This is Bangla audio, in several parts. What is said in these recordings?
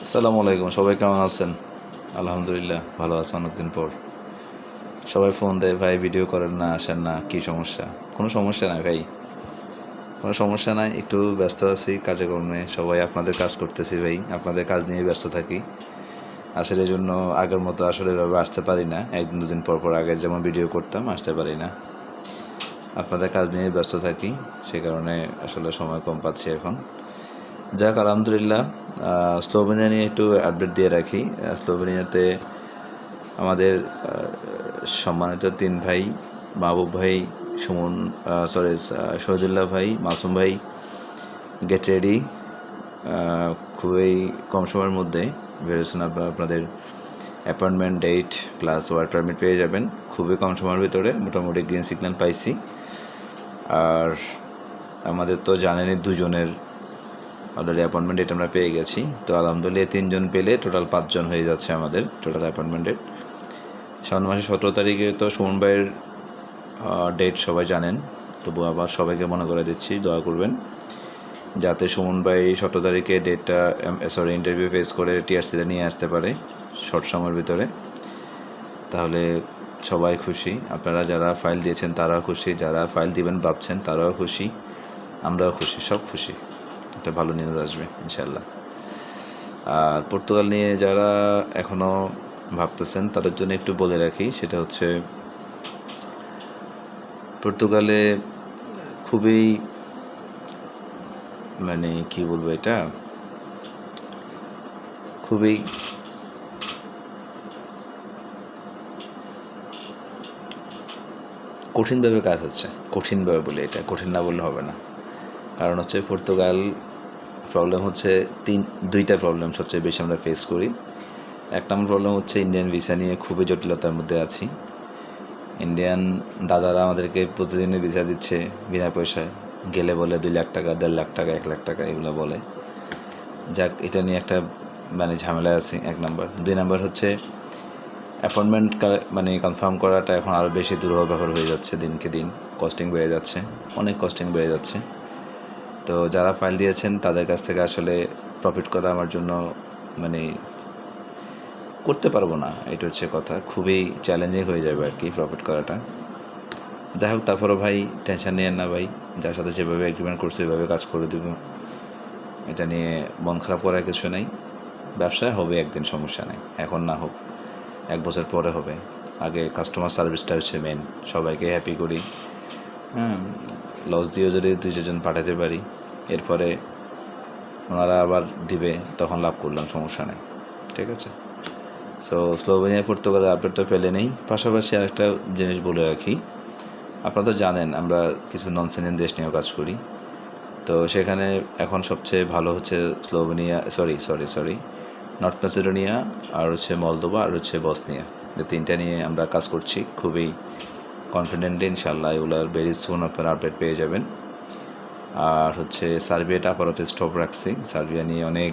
আসসালামু আলাইকুম, সবাই কেমন আছেন? আলহামদুলিল্লাহ ভালো আছি অনেকদিন পর। সবাই ফোন দেয়, ভাই ভিডিও করেন না, আসেন না, কি সমস্যা? কোনো সমস্যা নাই ভাই, কোনো সমস্যা নাই, একটু ব্যস্ত আছি কাজে কর্মে। সবাই আপনাদের কাজ করতেছি ভাই, আপনাদের কাজ নিয়ে ব্যস্ত থাকি। আসলে এই জন্য আগের মতো আসলে এভাবে আসতে পারি না, একদিন দুদিন পর পর আগে যেমন ভিডিও করতাম আসতে পারি না। আপনাদের কাজ নিয়ে ব্যস্ত থাকি, সে কারণে আসলে সময় কম পাচ্ছি এখন। যাক আলহামদুলিল্লাহ। স্লোভেনিয়া নিয়ে একটু আপডেট দিয়ে রাখি। স্লোভেনিয়াতে আমাদের সম্মানিত তিন ভাই, মাহবুব ভাই, সুমন, সরি, শহীদুল্লাহ ভাই, মাসুম ভাই, গেট রেডি। খুবই কম সময়ের মধ্যে ভেরিয়েশন আপনাদের appointment date plus work permit পেয়ে যাবেন খুবই কম সময়ের ভিতরে। মোটামুটি গ্রিন সিগন্যাল পাইছি। আর আমাদের তো জানেনই দুজনের অলরেডি অ্যাপয়েন্টমেন্ট ডেট আমরা পেয়ে গেছি। তো আলহামদুলিল্লাহ তিনজন পেলে টোটাল 5জন হয়ে যাচ্ছে আমাদের টোটাল অ্যাপয়েন্টমেন্ট ডেট। সামনের মাসে 17 তারিখে তো সুমন ভাইয়ের ডেট সবাই জানেন, তবু আবার সবাইকে মনে করে দিচ্ছি, দোয়া করবেন যাতে সুমন ভাই 17 তারিখে ডেটটা ইন্টারভিউ ফেস করে টিআরসিতে নিয়ে আসতে পারে শর্ট সময়ের ভিতরে। তাহলে সবাই খুশি, আপনারা যারা ফাইল দিয়েছেন তারাও খুশি, যারা ফাইল দিবেন ভাবছেন তারাও খুশি, আমরাও খুশি, সব খুশি। একটা ভালো নিউজ আসবে ইনশাল্লাহ। আর পর্তুগাল নিয়ে যারা এখনও ভাবতেছেন তাদের জন্য একটু বলে রাখি, সেটা হচ্ছে পর্তুগালে খুবই মানে কি বলবো, এটা খুবই কঠিনভাবে কাজ হচ্ছে। কঠিনভাবে বলে, এটা কঠিন না বললে হবে না। কারণ হচ্ছে পর্তুগাল প্রবলেম হচ্ছে দুইটা প্রবলেম সবচেয়ে বেশি আমরা ফেস করি। এক নম্বর প্রবলেম হচ্ছে ইন্ডিয়ান ভিসা নিয়ে খুবই জটিলতার মধ্যে আছি। ইন্ডিয়ান দাদারা আমাদেরকে প্রতিদিনই ভিসা দিচ্ছে বিনা পয়সায়, গেলে বলে 2 লাখ টাকা, 1.5 লাখ টাকা, 1 লাখ টাকা এগুলো বলে। যাক, এটা নিয়ে একটা ঝামেলা আছে, 1 নম্বর। 2 নম্বর হচ্ছে অ্যাপয়েন্টমেন্ট কনফার্ম করাটা এখন আরও বেশি দুরূহ ব্যাপার হয়ে যাচ্ছে, দিনকে দিন কস্টিং বেড়ে যাচ্ছে, অনেক কস্টিং বেড়ে যাচ্ছে। তো যারা ফাইল দিয়েছেন তাদের কাছ থেকে আসলে প্রফিট করা আমার জন্য করতে পারবো না, এটা হচ্ছে কথা। খুবই চ্যালেঞ্জিং হয়ে যাবে আর কি প্রফিট করাটা। যাই হোক, তারপরও ভাই টেনশন নিয়েন না ভাই, যার সাথে যেভাবে এগ্রিমেন্ট করছে সেভাবে কাজ করে দেব, এটা নিয়ে মন খারাপ করার কিছু নেই। ব্যবসায় হবে একদিন, সমস্যা নেই, এখন না হোক 1 বছর পরে হবে। আগে কাস্টমার সার্ভিসটা হচ্ছে মেন, সবাইকে হ্যাপি করি। হ্যাঁ, লস দিয়েও যদি 2-4 জন পাঠাতে পারি, এরপরে ওনারা আবার দিবে, তখন লাভ করলাম, সমস্যা নেই, ঠিক আছে। সো স্লোভেনিয়া পর্তুগালের আপডেটটা পেলে নেই। পাশাপাশি আরেকটা জিনিস বলে রাখি, আপনারা তো জানেন আমরা কিছু নন সেনিয়ন দেশ নিয়েও কাজ করি। তো সেখানে এখন সবচেয়ে ভালো হচ্ছে স্লোভেনিয়া, সরি নর্থ ম্যাসেডোনিয়া, আর হচ্ছে মলদোভা, আর হচ্ছে বসনিয়া। যে তিনটা নিয়ে আমরা কাজ করছি খুবই কনফিডেন্টলি, ইনশাল্লাহ এগুলোর ভেরি সুন আপনারা আপডেট পেয়ে যাবেন। আর হচ্ছে সার্বিয়াটা আপাতত স্টপ রাখছি, সার্বিয়া নিয়ে অনেক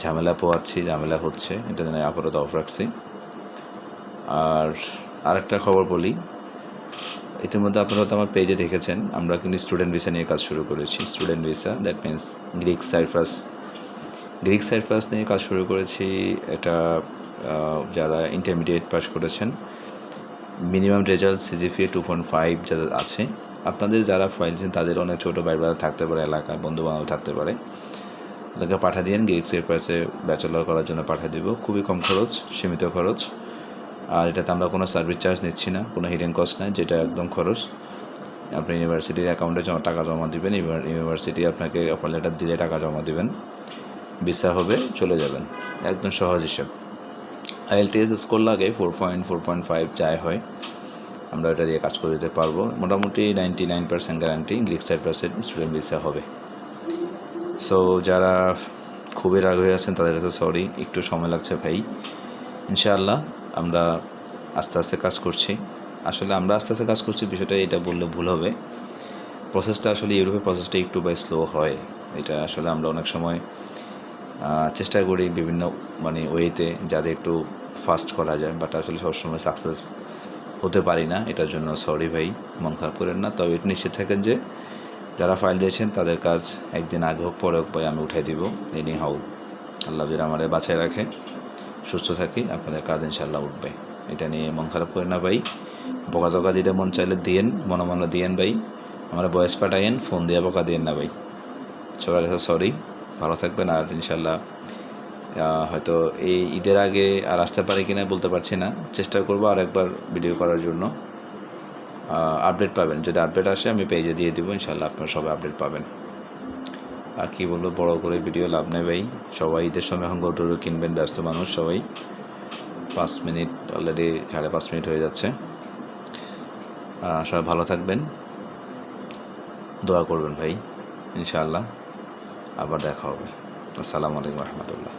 ঝামেলা পোয়াচ্ছি, ঝামেলা হচ্ছে, এটা নিয়ে আপাতত অফ রাখছি। আর আরেকটা খবর বলি, ইতিমধ্যে আপনারা তো আমার পেজে দেখেছেন আমরা কিন্তু স্টুডেন্ট ভিসা নিয়ে কাজ শুরু করেছি। Student visa, that means Greek cypress নিয়ে কাজ শুরু করেছি। এটা যারা ইন্টারমিডিয়েট পাস করেছেন, মিনিমাম রেজাল্ট সিজিপিএ 2.5 যাদের আছে, আপনাদের যারা ফাইল দিয়েছেন তাদের অনেক ছোটো ভাই ব্রাদার থাকতে পারে, এলাকায় বন্ধুবান্ধব থাকতে পারে, তাদেরকে পাঠিয়ে দিন। গ্রিক সাইপ্রাসে ব্যাচেলর করার জন্য পাঠিয়ে দেবো, খুবই কম খরচ, সীমিত খরচ। আর এটাতে আমরা কোনো সার্ভিস চার্জ নিচ্ছি না, কোনো হিডেন কস্ট নাই, যেটা একদম খরচ। আপনি ইউনিভার্সিটির অ্যাকাউন্টে টাকা জমা দেবেন, ইউনিভার্সিটি আপনাকে অফার লেটার দিলে টাকা জমা দেবেন, ভিসা হবে, চলে যাবেন, একদম সহজ হিসাব। আইএলটিএস স্কোর লাগে 4.5 যাই হয়, আমরা এটা দিয়ে কাজ করে দিতে পারবো। মোটামুটি 99% গ্যারান্টি গ্রিক সাইপ্রাসের স্টুডেন্ট ভিসা হবে। সো যারা খুবই রাগ হয়ে আছেন তাদের কাছে সরি, একটু সময় লাগছে ভাই। ইনশাআল্লাহ আমরা আস্তে আস্তে কাজ করছি। আসলে আমরা আস্তে আস্তে কাজ করছি বিষয়টা এটা বললে ভুল হবে। প্রসেসটা আসলে ইউরোপের প্রসেসটা একটু স্লো হয়, এটা আসলে আমরা অনেক সময় চেষ্টা করি বিভিন্ন ওয়েতে যাতে একটু ফাস্ট করা যায়, বাট আসলে সবসময় সাকসেস হতে পারি না, এটার জন্য সরি ভাই, মন খারাপ করেন না। তবে এটা নিশ্চিত থাকেন যে যারা ফাইল দিয়েছেন তাদের কাজ একদিন আগে হোক পরে হোক ভাই আমি উঠাই দিব, এনি হাউ। আল্লাহ যদি আমাদের বাঁচায় রাখে, সুস্থ থাকি, আপনাদের কাজ ইনশাল্লাহ উঠবে। এটা নিয়ে মন খারাপ করে না ভাই। বকা টকা দিলে মন চাইলে দিয়েন, মনে মনে দিয়েন ভাই। আমরা বয়স পাঠাইয়েন, ফোন দিয়ে বকা দিয়েন না ভাই। সবার কাছে সরি, ভালো থাকবেন। আর ইনশাল্লাহ হয়তো এই ঈদের আগে আর আসতে পারি কিনা বলতে পারছি না, চেষ্টা করবো আর একবার ভিডিও করার জন্য। আপডেট পাবেন, যদি আপডেট আসে আমি পেজে দিয়ে দেবো, ইনশাল্লাহ আপনারা সবাই আপডেট পাবেন। আর কী বলবো, বড় করে ভিডিও লাভ নেই ভাই। সবাই ঈদের সময় এখন গরু কিনবেন, ব্যস্ত মানুষ সবাই। 5 মিনিট অলরেডি, 5.5 মিনিট হয়ে যাচ্ছে। সবাই ভালো থাকবেন, দোয়া করবেন ভাই। ইনশাআল্লাহ আবার দেখা হবে। আসসালামু আলাইকুম রহমতুল্লাহ।